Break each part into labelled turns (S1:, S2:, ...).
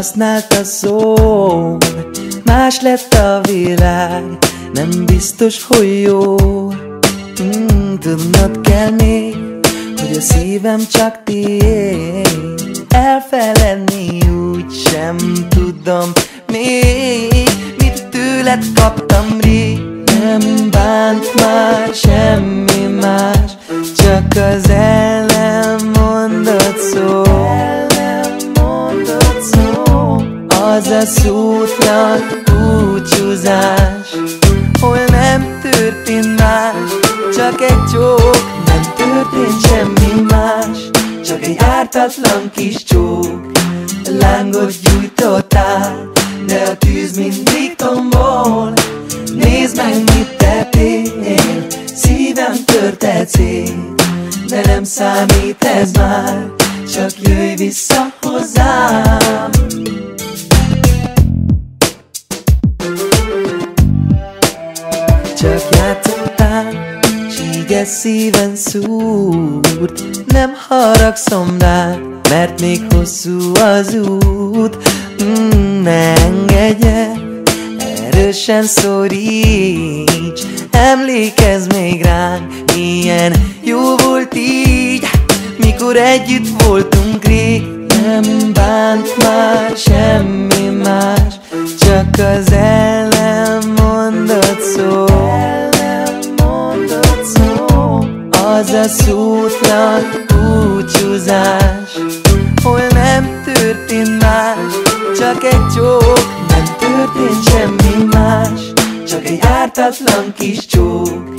S1: használt a szó. Más lett a világ, nem biztos, hogy jó. Tudnod kell még, hogy a szívem csak tiéd. Elfeledni úgy sem tudom még, mit tőled kaptam rég. Nem bánt már semmi más, csak az el nem mondott szó. Az a szótlan búcsúzás, hol nem történt más, csak egy csók. Nem történt semmi más, csak egy ártatlan kis csók. Lángot gyújtottál, de a tűz mindig tombol. Nézd meg, mit tettél, szívem törte szét. De nem számít ez már, csak jöjj vissza hozzám. Csak játszottál, s így ez szíven szúrt. Nem haragszom rád, mert még hosszú az út. Ne engedj el, erősen szoríts. Emlékezz még ránk, milyen jó volt így, mikor együtt voltunk rég. Nem bánt már semmi más, csak az el nem mondott szó. Az a szótlan búcsúzás, hol nem történt más, csak egy csók. Nem történt semmi más, csak egy ártatlan kis csók.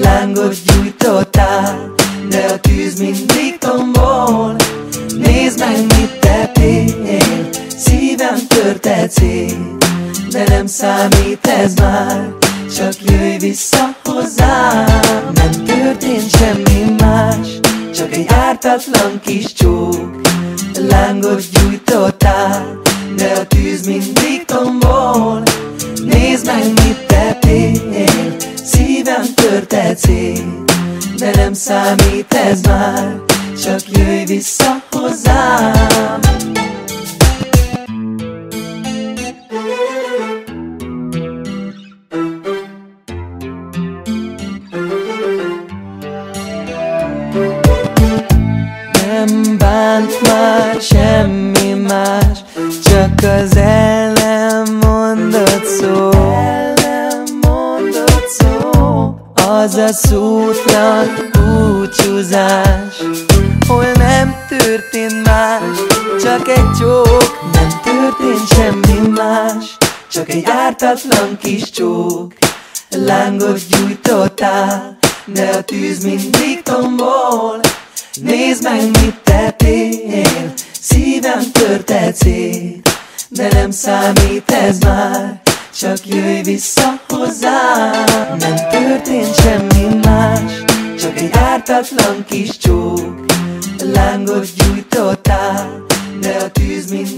S1: Lángot gyújtottál, de a tűz mindig tombol. Nézd meg, mit tettél, szívem törte szét. De nem számít ez már, csak jöjj vissza hozzám. Nem történt semmi más, csak egy ártatlan kis csók. Lángot gyújtottál, de a tűz mindig tombol. Nézd meg, mit tettél, szívem törte szét. De nem számít ez már, csak jöjj vissza hozzám. Nem bánt már semmi más, csak az el nem mondott szó. Az a szótlan búcsúzás, hol nem történt más, csak egy csók. Nem történt semmi más, csak egy ártatlan kis csók. Lángot gyújtottál, de a tűz mindig tombol. Nézd meg, mit tettél, szívem törte szét. De nem számít ez már, csak jöjj vissza hozzám. Nem történt semmi más, csak egy ártatlan kis csók. Lángot gyújtottál, de a tűz mindig